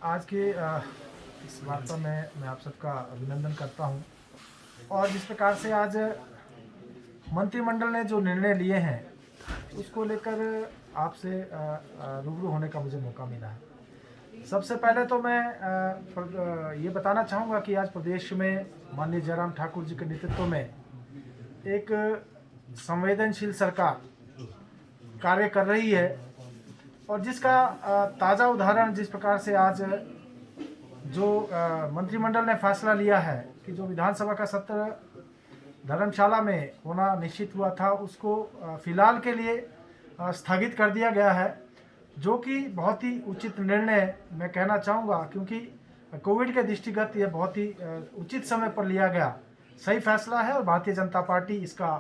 आज के इस वार्ता में मैं आप सबका अभिनंदन करता हूं और जिस प्रकार से आज मंत्रिमंडल ने जो निर्णय लिए हैं उसको लेकर आपसे रूबरू होने का मुझे मौका मिला है। सबसे पहले तो मैं ये बताना चाहूँगा कि आज प्रदेश में माननीय जयराम ठाकुर जी के नेतृत्व में एक संवेदनशील सरकार कार्य कर रही है और जिसका ताज़ा उदाहरण जिस प्रकार से आज जो मंत्रिमंडल ने फैसला लिया है कि जो विधानसभा का सत्र धर्मशाला में होना निश्चित हुआ था उसको फिलहाल के लिए स्थगित कर दिया गया है, जो कि बहुत ही उचित निर्णय मैं कहना चाहूँगा, क्योंकि कोविड के दृष्टिगत ये बहुत ही उचित समय पर लिया गया सही फैसला है और भारतीय जनता पार्टी इसका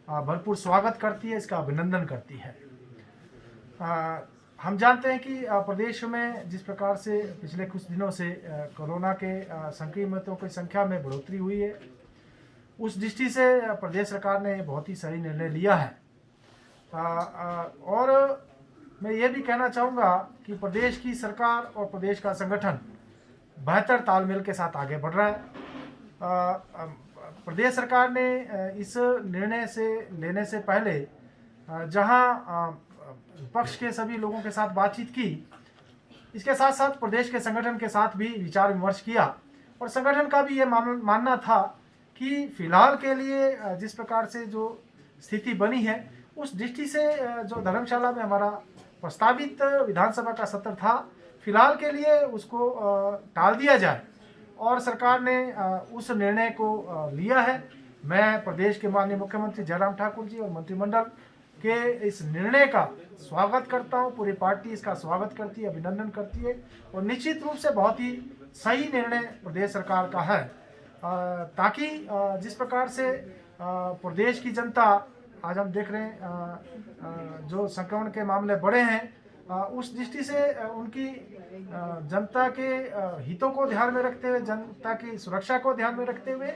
भरपूर स्वागत करती है, इसका अभिनंदन करती है। हम जानते हैं कि प्रदेश में जिस प्रकार से पिछले कुछ दिनों से कोरोना के संक्रमितों की संख्या में बढ़ोतरी हुई है, उस दृष्टि से प्रदेश सरकार ने बहुत ही सही निर्णय लिया है। और मैं ये भी कहना चाहूँगा कि प्रदेश की सरकार और प्रदेश का संगठन बेहतर तालमेल के साथ आगे बढ़ रहा है। प्रदेश सरकार ने इस निर्णय से लेने से पहले जहां विपक्ष के सभी लोगों के साथ बातचीत की, इसके साथ साथ प्रदेश के संगठन के साथ भी विचार विमर्श किया और संगठन का भी ये मानना था कि फिलहाल के लिए जिस प्रकार से जो स्थिति बनी है उस दृष्टि से जो धर्मशाला में हमारा प्रस्तावित विधानसभा का सत्र था, फिलहाल के लिए उसको टाल दिया जाए और सरकार ने उस निर्णय को लिया है। मैं प्रदेश के माननीय मुख्यमंत्री जयराम ठाकुर जी और मंत्रिमंडल के इस निर्णय का स्वागत करता हूं। पूरी पार्टी इसका स्वागत करती है, अभिनंदन करती है और निश्चित रूप से बहुत ही सही निर्णय प्रदेश सरकार का है, ताकि जिस प्रकार से प्रदेश की जनता आज हम देख रहे हैं जो संक्रमण के मामले बढ़े हैं, उस दृष्टि से उनकी जनता के हितों को ध्यान में रखते हुए, जनता की सुरक्षा को ध्यान में रखते हुए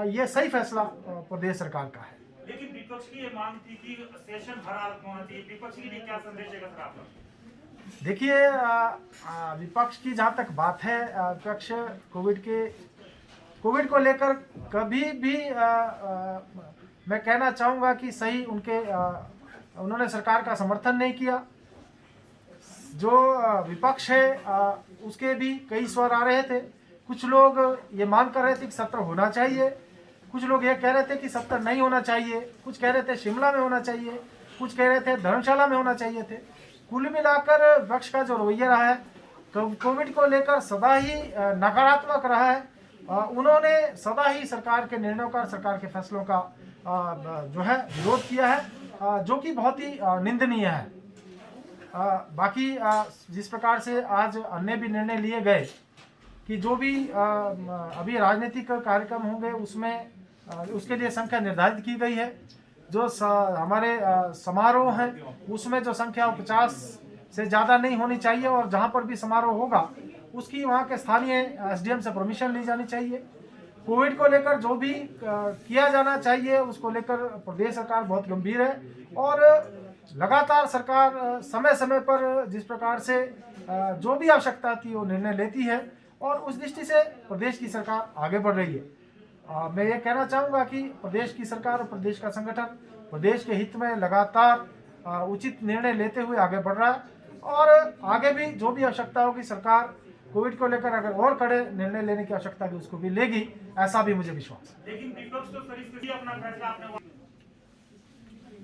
यह सही फैसला प्रदेश सरकार का है। लेकिन विपक्ष की ये मांग थी कि सेशन भरा होना चाहिए, विपक्ष के लिए क्या संदेश देगा सर आप? देखिए, विपक्ष की जहाँ तक बात है, विपक्ष कोविड को लेकर कभी भी मैं कहना चाहूँगा कि सही उन्होंने सरकार का समर्थन नहीं किया। जो विपक्ष है उसके भी कई स्वर आ रहे थे। कुछ लोग ये मांग कर रहे थे कि सत्र होना चाहिए, कुछ लोग ये कह रहे थे कि सत्र नहीं होना चाहिए, कुछ कह रहे थे शिमला में होना चाहिए, कुछ कह रहे थे धर्मशाला में होना चाहिए थे। कुल मिलाकर विपक्ष का जो रवैया रहा है कोविड को लेकर सदा ही नकारात्मक रहा है। उन्होंने सदा ही सरकार के निर्णयों का, सरकार के फैसलों का जो है विरोध किया है, जो कि बहुत ही निंदनीय है। बाकी जिस प्रकार से आज अन्य भी निर्णय लिए गए कि जो भी अभी राजनीतिक कार्यक्रम होंगे उसमें उसके लिए संख्या निर्धारित की गई है। जो हमारे समारोह हैं उसमें जो संख्या 50 से ज़्यादा नहीं होनी चाहिए और जहां पर भी समारोह होगा उसकी वहां के स्थानीय एसडीएम से परमिशन ली जानी चाहिए। कोविड को लेकर जो भी किया जाना चाहिए उसको लेकर प्रदेश सरकार बहुत गंभीर है और लगातार सरकार समय समय पर जिस प्रकार से जो भी आवश्यकता थी वो निर्णय लेती है और उस दृष्टि से प्रदेश की सरकार आगे बढ़ रही है। मैं ये कहना चाहूँगा कि प्रदेश की सरकार और प्रदेश का संगठन प्रदेश के हित में लगातार उचित निर्णय लेते हुए आगे बढ़ रहा है और आगे भी जो भी आवश्यकता होगी सरकार कोविड को लेकर अगर और कड़े निर्णय लेने की आवश्यकता होगी उसको भी लेगी, ऐसा भी मुझे विश्वास है। लेकिन विपक्ष तो अपना फैसला